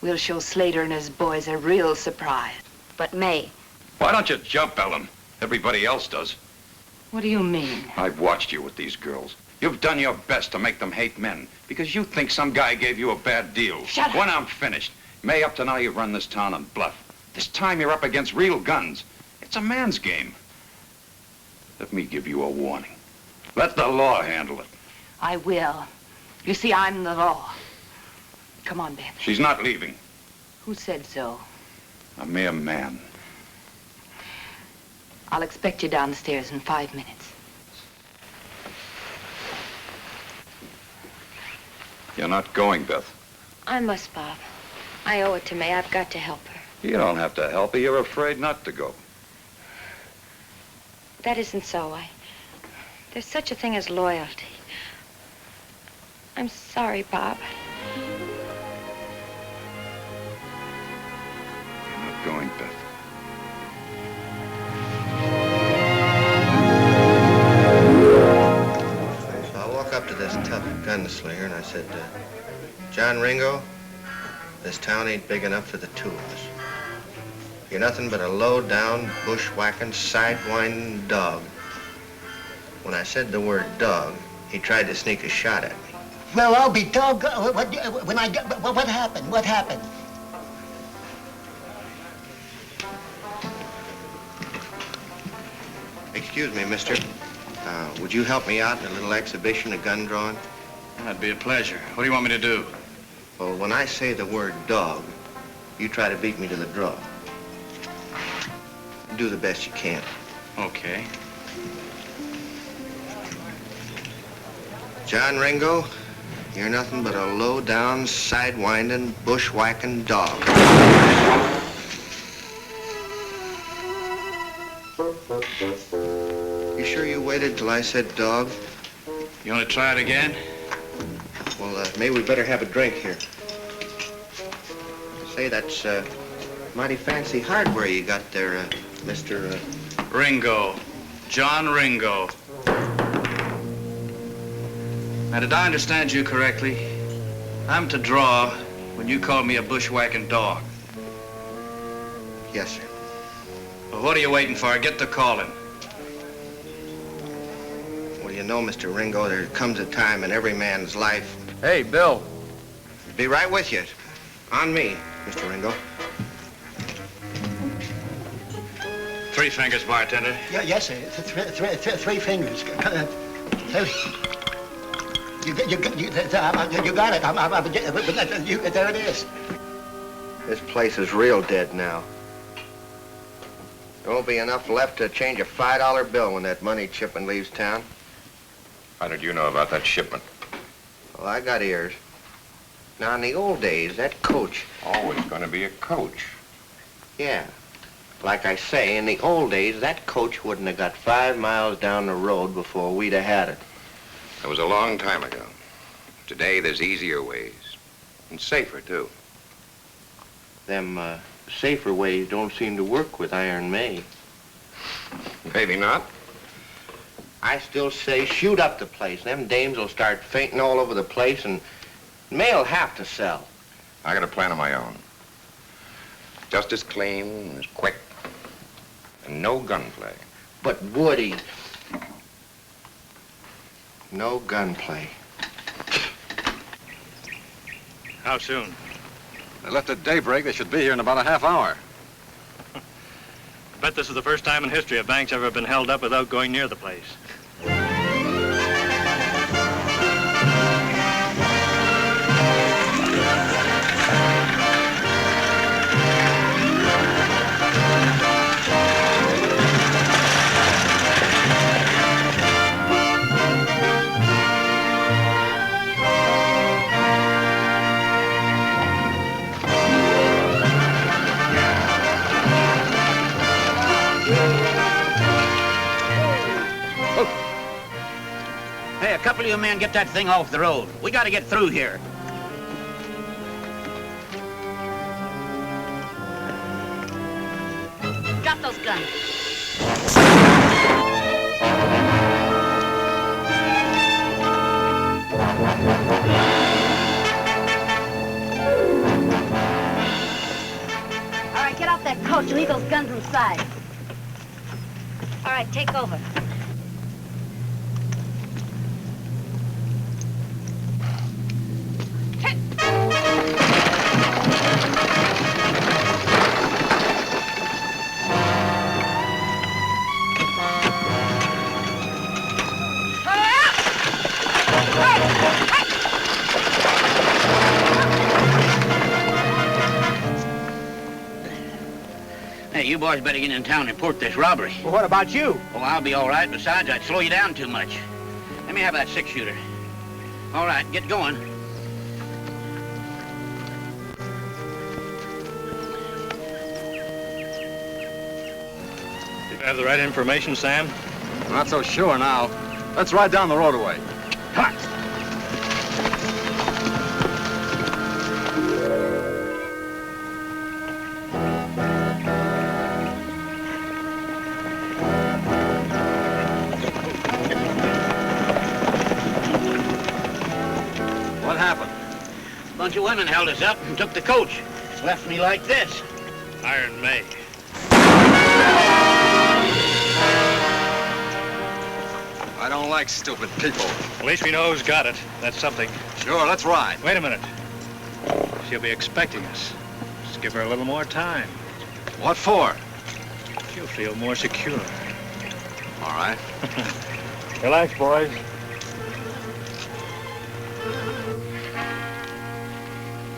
We'll show Slater and his boys a real surprise. But May... Why don't you jump, Ellen? Everybody else does. What do you mean? I've watched you with these girls. You've done your best to make them hate men because you think some guy gave you a bad deal. Shut up. When I'm finished, May, up to now you've run this town on bluff. This time you're up against real guns. It's a man's game. Let me give you a warning. Let the law handle it. I will. You see, I'm the law. Come on, Beth. She's not leaving. Who said so? A mere man. I'll expect you downstairs in 5 minutes. You're not going, Beth. I must, Bob. I owe it to May. I've got to help her. You don't have to help her. You're afraid not to go. That isn't so. There's such a thing as loyalty. I'm sorry, Bob. You're not going, Beth. So I walk up to this tough gunslinger and I said, John Ringo, this town ain't big enough for the two of us. You're nothing but a low-down, bushwhacking, sidewinding dog. When I said the word dog, he tried to sneak a shot at me. Well, I'll be dog. What happened? What happened? Excuse me, mister. Would you help me out in a little exhibition of gun drawing? That'd be a pleasure. What do you want me to do? Well, when I say the word dog, you try to beat me to the draw. Do the best you can. Okay. John Ringo, you're nothing but a low-down, sidewinding, bushwhacking dog. You sure you waited till I said dog? You want to try it again? Well, maybe we better have a drink here. Say, that's mighty fancy hardware you got there, Mr. Ringo. John Ringo. Now, did I understand you correctly? I'm to draw when you call me a bushwhacking dog. Yes, sir. Well, what are you waiting for? Get to calling. Well, you know, Mr. Ringo, there comes a time in every man's life. Hey, Bill. Be right with you. On me, Mr. Ringo. 3 fingers, bartender. Yeah, yes, sir. Three fingers. You got it. There it is. This place is real dead now. There won't be enough left to change a $5 bill when that money shipment leaves town. How did you know about that shipment? Well, I got ears. Now, in the old days, that coach... Always going to be a coach. Yeah. Like I say, in the old days, that coach wouldn't have got 5 miles down the road before we'd have had it. That was a long time ago. Today, there's easier ways. And safer, too. Them, safer ways don't seem to work with Iron May. Maybe not. I still say shoot up the place. Them dames will start fainting all over the place, and May'll have to sell. I got a plan of my own. Just as clean, as quick, and no gunplay. But Woody, no gunplay. How soon? They left at daybreak. They should be here in about a half hour. Bet this is the first time in history a bank's ever been held up without going near the place. Hey, a couple of you men get that thing off the road. We gotta get through here. Drop those guns. All right, get off that coach and leave those guns inside. All right, take over. Hey, you boys better get in town and report this robbery. Well, what about you? Oh, I'll be all right. Besides, I'd slow you down too much. Let me have that six-shooter. All right, get going. You have the right information, Sam? I'm not so sure now. Let's ride down the road away. Come on. What happened? A bunch of women held us up and took the coach. Left me like this. Iron May. I don't like stupid people. At least we know who's got it. That's something. Sure, let's ride. Wait a minute. She'll be expecting us. Just give her a little more time. What for? She'll feel more secure. All right. Relax, boys.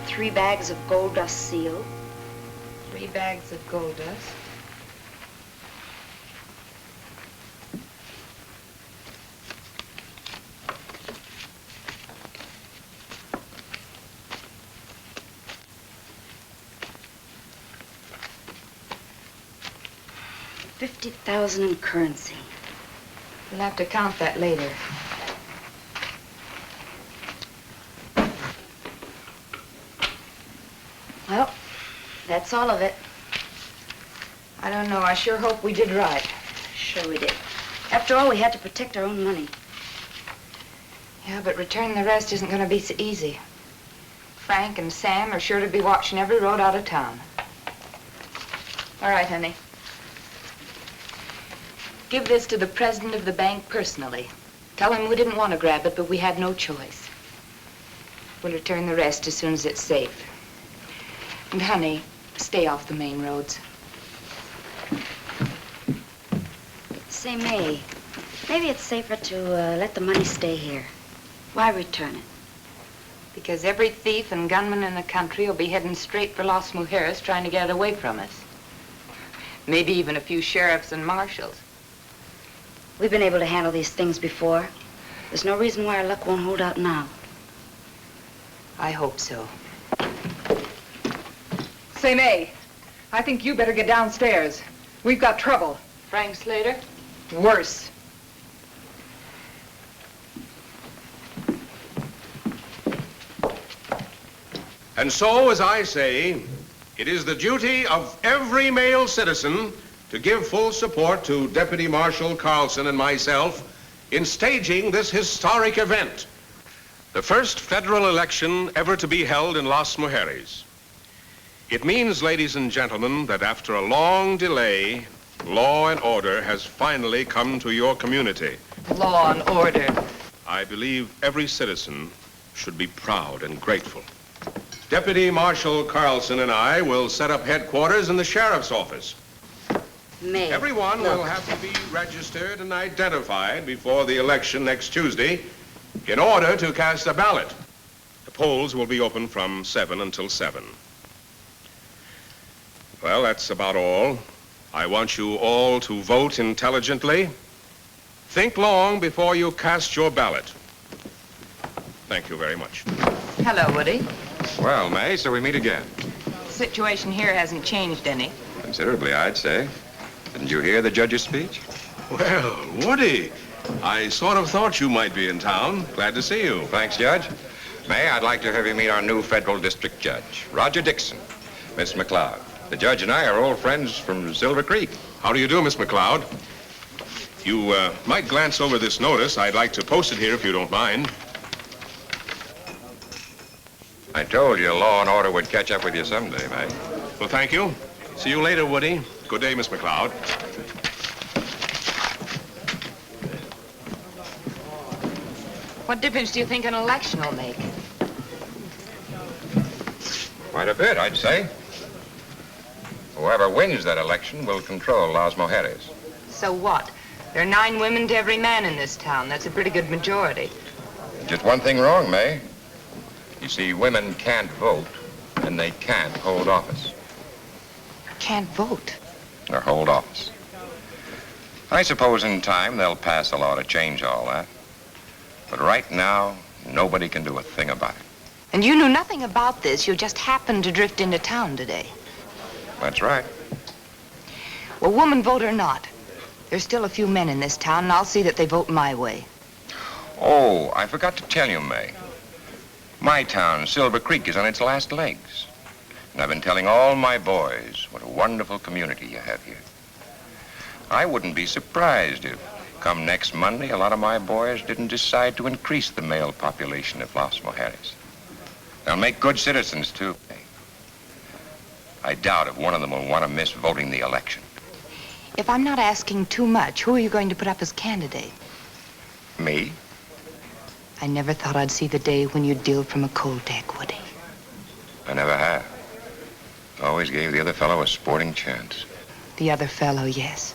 Three bags of gold dust seal. 3 bags of gold dust. $50,000 in currency. We'll have to count that later. Well, that's all of it. I don't know. I sure hope we did right. Sure we did. After all, we had to protect our own money. Yeah, but returning the rest isn't going to be so easy. Frank and Sam are sure to be watching every road out of town. All right, honey. Give this to the president of the bank personally. Tell him we didn't want to grab it, but we had no choice. We'll return the rest as soon as it's safe. And honey, stay off the main roads. Say, May, maybe it's safer to let the money stay here. Why return it? Because every thief and gunman in the country will be heading straight for Las Mujeres trying to get it away from us. Maybe even a few sheriffs and marshals. We've been able to handle these things before. There's no reason why our luck won't hold out now. I hope so. Say, May, I think you better get downstairs. We've got trouble. Frank Slater? Worse. And so, as I say, it is the duty of every male citizen to give full support to Deputy Marshal Carlson and myself in staging this historic event, the first federal election ever to be held in Las Mujeres. It means, ladies and gentlemen, that after a long delay, law and order has finally come to your community. Law and order. I believe every citizen should be proud and grateful. Deputy Marshal Carlson and I will set up headquarters in the sheriff's office. May. Everyone will have to be registered and identified before the election next Tuesday in order to cast a ballot. The polls will be open from 7 until 7. Well, that's about all. I want you all to vote intelligently. Think long before you cast your ballot. Thank you very much. Hello, Woody. Well, May, so we meet again. The situation here hasn't changed any. Considerably, I'd say. Didn't you hear the judge's speech? Well, Woody, I sort of thought you might be in town. Glad to see you. Thanks, Judge. May, I'd like to have you meet our new federal district judge, Roger Dixon, Miss McLeod. The judge and I are old friends from Silver Creek. How do you do, Miss McLeod? You might glance over this notice. I'd like to post it here if you don't mind. I told you law and order would catch up with you someday, May. Well, thank you. See you later, Woody. Good day, Miss McLeod. What difference do you think an election will make? Quite a bit, I'd say. Whoever wins that election will control Las Mujeres. So what? There are 9 women to every man in this town. That's a pretty good majority. Just one thing wrong, May. You see, women can't vote, and they can't hold office. Can't vote? Or hold office. I suppose in time they'll pass a law to change all that. But right now, nobody can do a thing about it. And you knew nothing about this. You just happened to drift into town today. That's right. Well, woman vote or not, there's still a few men in this town, and I'll see that they vote my way. Oh, I forgot to tell you, May. My town, Silver Creek, is on its last legs. And I've been telling all my boys what a wonderful community you have here. I wouldn't be surprised if, come next Monday, a lot of my boys didn't decide to increase the male population of Las Mujeres. They'll make good citizens, too. I doubt if one of them will want to miss voting the election. If I'm not asking too much, who are you going to put up as candidate? Me? I never thought I'd see the day when you'd deal from a cold deck, Woody. I never have. Always gave the other fellow a sporting chance. The other fellow, yes.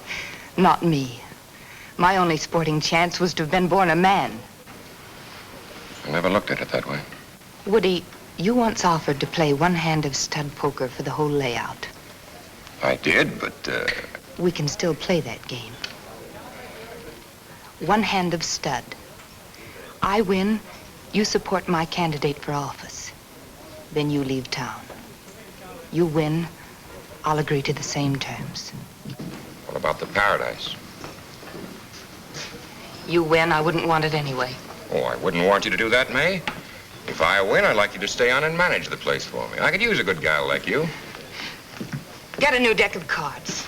Not me. My only sporting chance was to have been born a man. I never looked at it that way. Woody, you once offered to play one hand of stud poker for the whole layout. I did, but, We can still play that game. One hand of stud. I win, you support my candidate for office. Then you leave town. You win, I'll agree to the same terms. What about the paradise? You win, I wouldn't want it anyway. Oh, I wouldn't want you to do that, May. If I win, I'd like you to stay on and manage the place for me. I could use a good gal like you. Get a new deck of cards.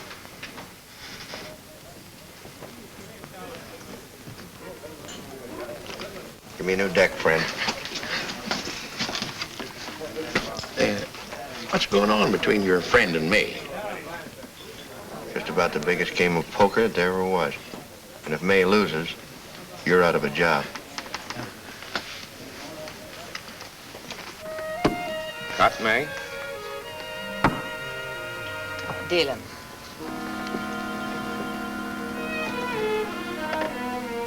Give me a new deck, friend. What's going on between your friend and me? Just about the biggest game of poker there ever was. And if May loses, you're out of a job. Cut, May? Dealing.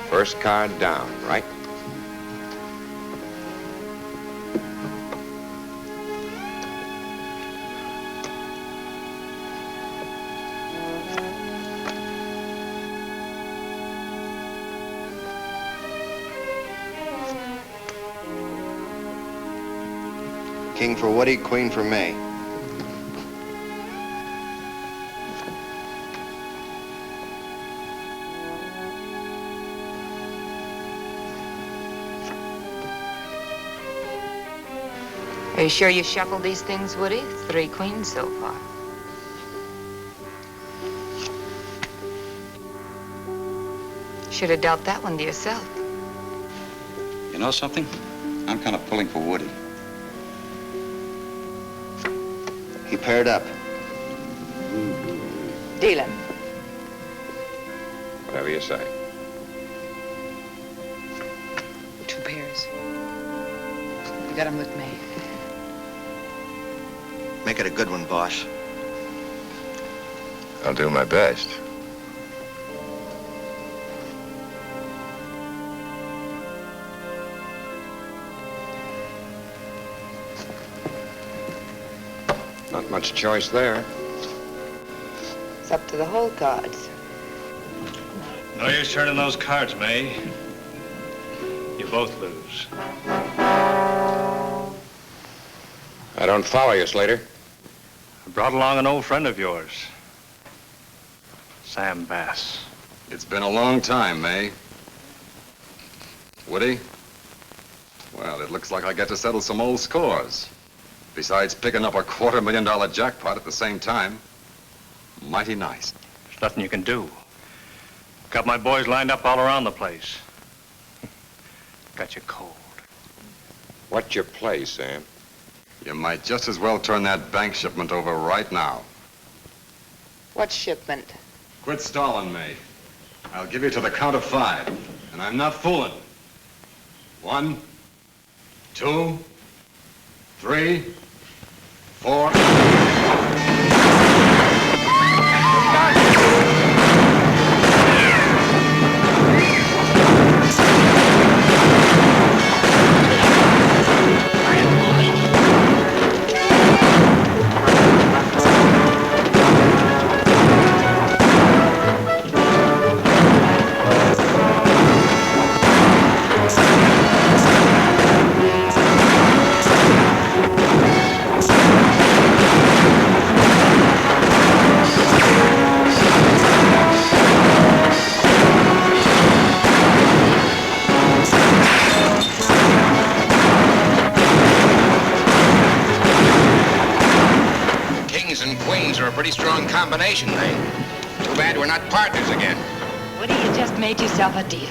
First card down, right? King for Woody, queen for May. Are you sure you shuffled these things, Woody? 3 queens so far. Should have dealt that one to yourself. You know something? I'm kind of pulling for Woody. He paired up. Dealing. Whatever you say. 2 pairs. You got 'em with me. Make it a good one, boss. I'll do my best. Not much choice there. It's up to the whole cards. No use turning those cards, May. You both lose. I don't follow you, Slater. I brought along an old friend of yours, Sam Bass. It's been a long time, May. Woody? Well, it looks like I get to settle some old scores. Besides picking up a $250,000 jackpot at the same time. Mighty nice. There's nothing you can do. Got my boys lined up all around the place. Got you cold. What's your play, Sam? You might just as well turn that bank shipment over right now. What shipment? Quit stalling me. I'll give you to the count of 5, and I'm not fooling. 1, 2, 3, 4. Pretty strong combination, eh? Too bad we're not partners again. Woody, you just made yourself a deal.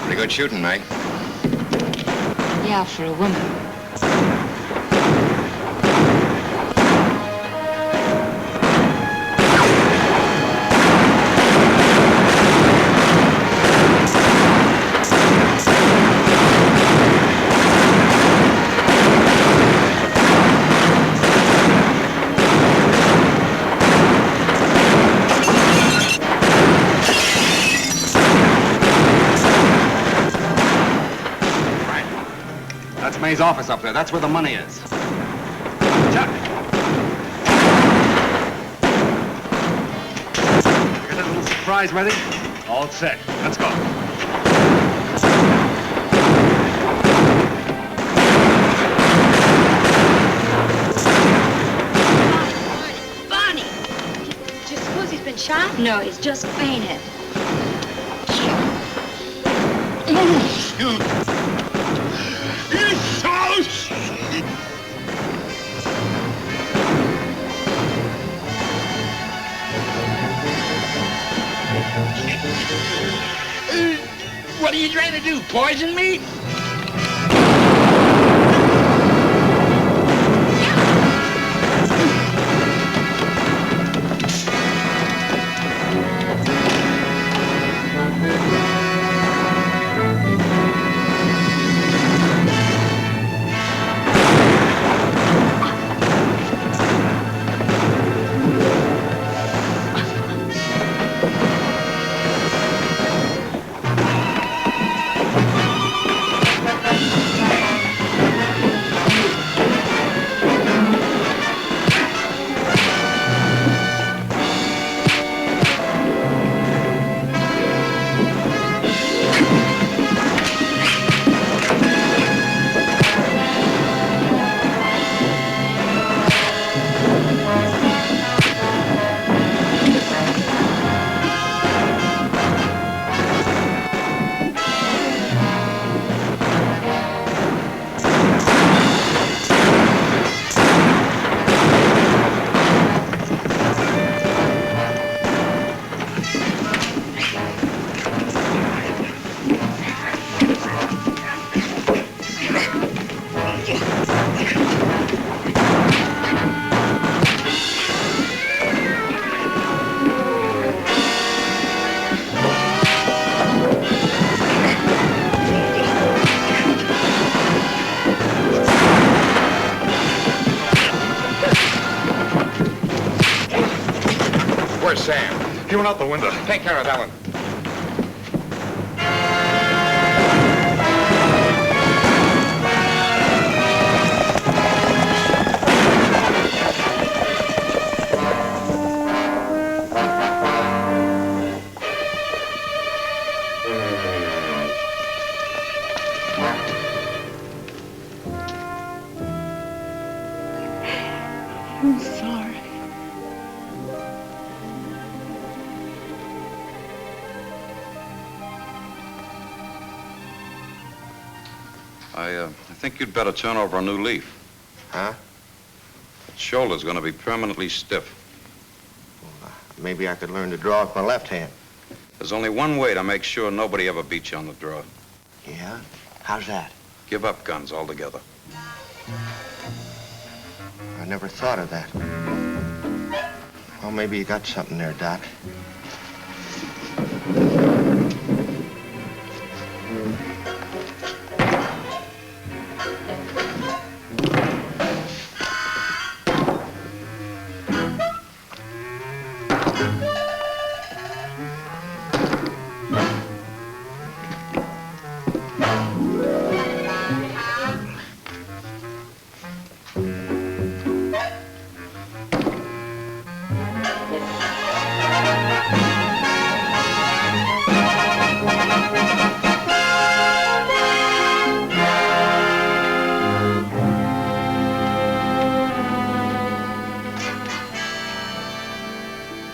Pretty good shooting, Meg. Yeah, for a woman. May's office up there. That's where the money is. Chuck! You got that little surprise ready? All set. Let's go. Bonnie! Do you suppose he's been shot? No, he's just fainted. What are you trying to do, poison me? Where's Sam? He went out the window. Take care of that one. I'm sorry. I think you'd better turn over a new leaf. Huh? That shoulder's going to be permanently stiff. Maybe I could learn to draw with my left hand. There's only one way to make sure nobody ever beats you on the draw. Yeah? How's that? Give up guns altogether. I never thought of that. Well, maybe you got something there, Doc.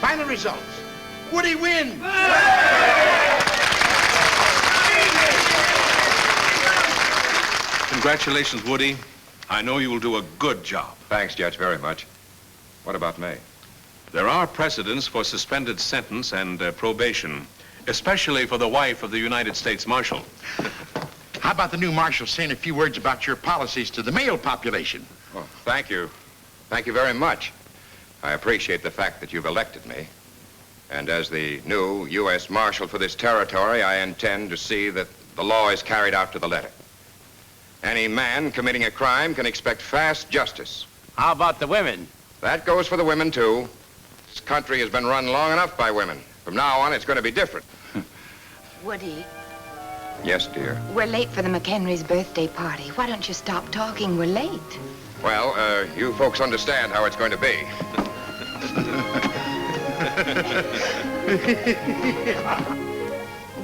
Final results. Woody wins. Congratulations, Woody. I know you will do a good job. Thanks, Judge, very much. What about me? There are precedents for suspended sentence and probation, especially for the wife of the United States Marshal. How about the new marshal saying a few words about your policies to the male population? Oh, thank you. Thank you very much. I appreciate the fact that you've elected me. And as the new U.S. Marshal for this territory, I intend to see that the law is carried out to the letter. Any man committing a crime can expect fast justice. How about the women? That goes for the women, too. This country has been run long enough by women. From now on, it's going to be different. Woody, Yes, dear. we're late for the McHenry's birthday party. Why don't you stop talking? We're late. Well, you folks understand how it's going to be.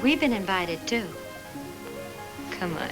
We've been invited, too. Come on.